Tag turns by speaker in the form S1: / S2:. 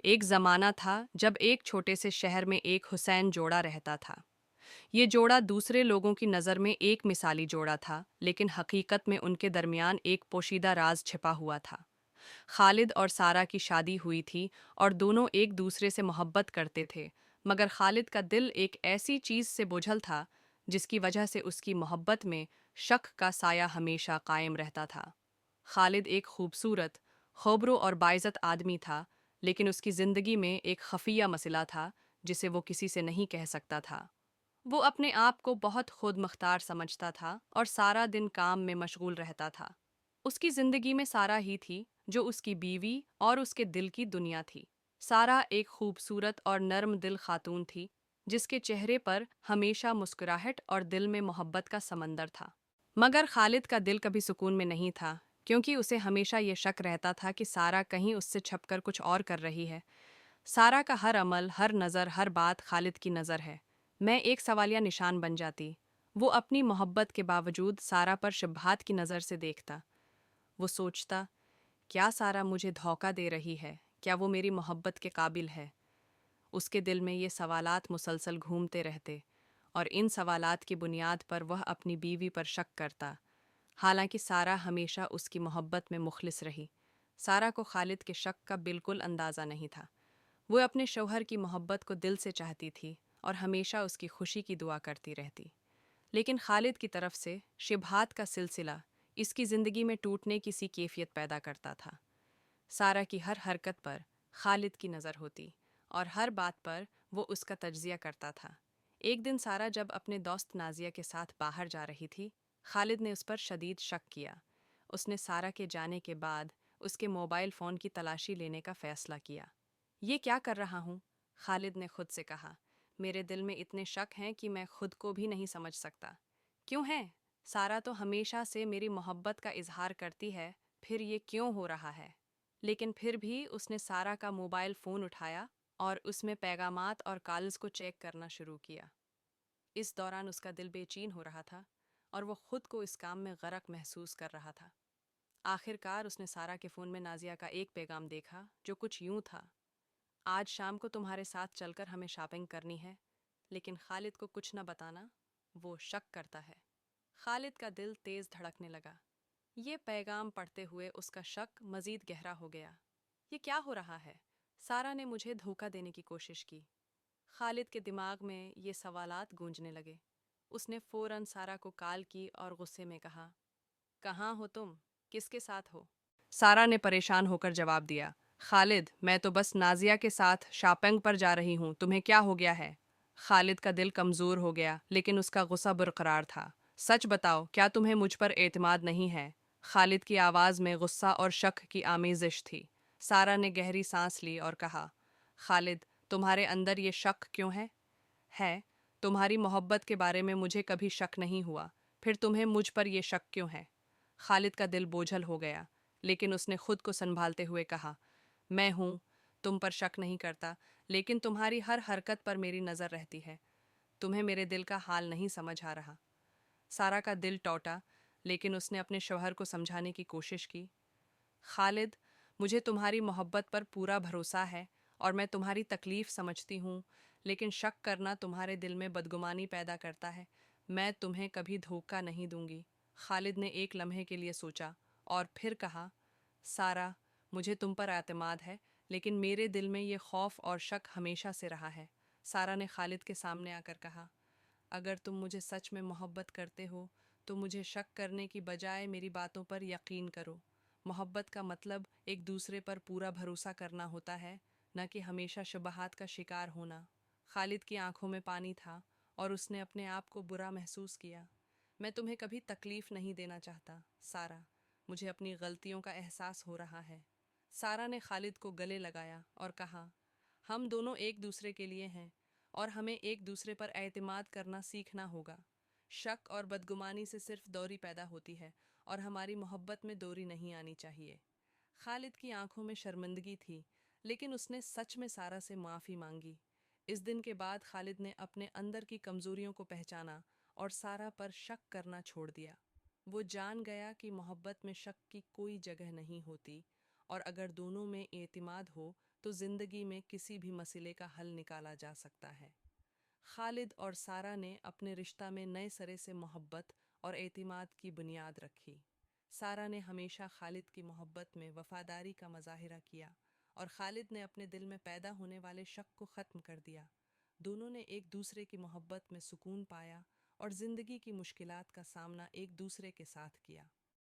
S1: ایک زمانہ تھا جب ایک چھوٹے سے شہر میں ایک حسین جوڑا رہتا تھا۔ یہ جوڑا دوسرے لوگوں کی نظر میں ایک مثالی جوڑا تھا، لیکن حقیقت میں ان کے درمیان ایک پوشیدہ راز چھپا ہوا تھا۔ خالد اور سارہ کی شادی ہوئی تھی اور دونوں ایک دوسرے سے محبت کرتے تھے، مگر خالد کا دل ایک ایسی چیز سے بوجھل تھا جس کی وجہ سے اس کی محبت میں شک کا سایہ ہمیشہ قائم رہتا تھا۔ خالد ایک خوبصورت، خوبرو اور باعزت آدمی تھا، لیکن اس کی زندگی میں ایک خفیہ مسئلہ تھا جسے وہ کسی سے نہیں کہہ سکتا تھا۔ وہ اپنے آپ کو بہت خود مختار سمجھتا تھا اور سارا دن کام میں مشغول رہتا تھا۔ اس کی زندگی میں سارا ہی تھی جو اس کی بیوی اور اس کے دل کی دنیا تھی۔ سارا ایک خوبصورت اور نرم دل خاتون تھی جس کے چہرے پر ہمیشہ مسکراہٹ اور دل میں محبت کا سمندر تھا۔ مگر خالد کا دل کبھی سکون میں نہیں تھا، کیونکہ اسے ہمیشہ یہ شک رہتا تھا کہ سارا کہیں اس سے چھپ کر کچھ اور کر رہی ہے۔ سارا کا ہر عمل، ہر نظر، ہر بات خالد کی نظر ہے میں ایک سوالیہ نشان بن جاتی۔ وہ اپنی محبت کے باوجود سارا پر شبہات کی نظر سے دیکھتا۔ وہ سوچتا، کیا سارا مجھے دھوکہ دے رہی ہے؟ کیا وہ میری محبت کے قابل ہے؟ اس کے دل میں یہ سوالات مسلسل گھومتے رہتے، اور ان سوالات کی بنیاد پر وہ اپنی بیوی پر شک کرتا۔ حالانکہ سارا ہمیشہ اس کی محبت میں مخلص رہی، سارا کو خالد کے شک کا بالکل اندازہ نہیں تھا۔ وہ اپنے شوہر کی محبت کو دل سے چاہتی تھی اور ہمیشہ اس کی خوشی کی دعا کرتی رہتی، لیکن خالد کی طرف سے شبہات کا سلسلہ اس کی زندگی میں ٹوٹنے کی سی کیفیت پیدا کرتا تھا۔ سارا کی ہر حرکت پر خالد کی نظر ہوتی اور ہر بات پر وہ اس کا تجزیہ کرتا تھا۔ ایک دن سارا جب اپنے دوست نازیہ کے ساتھ باہر جا رہی تھی، خالد نے اس پر شدید شک کیا۔ اس نے سارا کے جانے کے بعد اس کے موبائل فون کی تلاشی لینے کا فیصلہ کیا۔ یہ کیا کر رہا ہوں؟ خالد نے خود سے کہا۔ میرے دل میں اتنے شک ہیں کہ میں خود کو بھی نہیں سمجھ سکتا۔ کیوں ہے؟ سارا تو ہمیشہ سے میری محبت کا اظہار کرتی ہے، پھر یہ کیوں ہو رہا ہے؟ لیکن پھر بھی اس نے سارا کا موبائل فون اٹھایا اور اس میں پیغامات اور کالز کو چیک کرنا شروع کیا۔ اس دوران اس کا دل بے چین ہو رہا تھا اور وہ خود کو اس کام میں غرق محسوس کر رہا تھا۔ آخر کار اس نے سارا کے فون میں نازیہ کا ایک پیغام دیکھا جو کچھ یوں تھا: آج شام کو تمہارے ساتھ چل کر ہمیں شاپنگ کرنی ہے، لیکن خالد کو کچھ نہ بتانا، وہ شک کرتا ہے۔ خالد کا دل تیز دھڑکنے لگا۔ یہ پیغام پڑھتے ہوئے اس کا شک مزید گہرا ہو گیا۔ یہ کیا ہو رہا ہے؟ سارا نے مجھے دھوکہ دینے کی کوشش کی۔ خالد کے دماغ میں یہ سوالات گونجنے لگے۔ اس نے فوراً سارا کو کال کی اور غصے میں کہا، کہاں ہو تم؟ کس کے ساتھ ہو؟ سارا نے پریشان ہو کر جواب دیا، خالد، میں تو بس نازیہ کے ساتھ شاپنگ پر جا رہی ہوں، تمہیں کیا ہو گیا ہے؟ خالد کا دل کمزور ہو گیا، لیکن اس کا غصہ برقرار تھا۔ سچ بتاؤ، کیا تمہیں مجھ پر اعتماد نہیں ہے؟ خالد کی آواز میں غصہ اور شک کی آمیزش تھی۔ سارا نے گہری سانس لی اور کہا، خالد، تمہارے اندر یہ شک کیوں ہے؟ تمہاری محبت کے بارے میں مجھے کبھی شک نہیں ہوا، پھر تمہیں مجھ پر یہ شک کیوں ہے؟ خالد کا دل بوجھل ہو گیا، لیکن اس نے خود کو سنبھالتے ہوئے کہا، میں ہوں، تم پر شک نہیں کرتا، لیکن تمہاری ہر حرکت پر میری نظر رہتی ہے۔ تمہیں میرے دل کا حال نہیں سمجھ آ رہا۔ سارا کا دل ٹوٹا، لیکن اس نے اپنے شوہر کو سمجھانے کی کوشش کی۔ خالد، مجھے تمہاری محبت پر پورا بھروسہ ہے اور میں تمہاری تکلیف سمجھتی ہوں، لیکن شک کرنا تمہارے دل میں بدگمانی پیدا کرتا ہے۔ میں تمہیں کبھی دھوکہ نہیں دوں گی۔ خالد نے ایک لمحے کے لیے سوچا اور پھر کہا، سارا، مجھے تم پر اعتماد ہے، لیکن میرے دل میں یہ خوف اور شک ہمیشہ سے رہا ہے۔ سارا نے خالد کے سامنے آ کر کہا، اگر تم مجھے سچ میں محبت کرتے ہو تو مجھے شک کرنے کی بجائے میری باتوں پر یقین کرو۔ محبت کا مطلب ایک دوسرے پر پورا بھروسہ کرنا ہوتا ہے، نہ کہ ہمیشہ شبہات کا شکار ہونا۔ خالد کی آنکھوں میں پانی تھا اور اس نے اپنے آپ کو برا محسوس کیا۔ میں تمہیں کبھی تکلیف نہیں دینا چاہتا، سارا، مجھے اپنی غلطیوں کا احساس ہو رہا ہے۔ سارا نے خالد کو گلے لگایا اور کہا، ہم دونوں ایک دوسرے کے لیے ہیں اور ہمیں ایک دوسرے پر اعتماد کرنا سیکھنا ہوگا۔ شک اور بدگمانی سے صرف دوری پیدا ہوتی ہے اور ہماری محبت میں دوری نہیں آنی چاہیے۔ خالد کی آنکھوں میں شرمندگی تھی، لیکن اس نے سچ میں سارا سے معافی مانگی۔ اس دن کے بعد خالد نے اپنے اندر کی کمزوریوں کو پہچانا اور سارا پر شک کرنا چھوڑ دیا۔ وہ جان گیا کہ محبت میں شک کی کوئی جگہ نہیں ہوتی، اور اگر دونوں میں اعتماد ہو
S2: تو زندگی میں کسی بھی مسئلے کا حل نکالا جا سکتا ہے۔ خالد اور سارہ نے اپنے رشتہ میں نئے سرے سے محبت اور اعتماد کی بنیاد رکھی۔ سارہ نے ہمیشہ خالد کی محبت میں وفاداری کا مظاہرہ کیا اور خالد نے اپنے دل میں پیدا ہونے والے شک کو ختم کر دیا۔ دونوں نے ایک دوسرے کی محبت میں سکون پایا اور زندگی کی مشکلات کا سامنا ایک دوسرے کے ساتھ کیا۔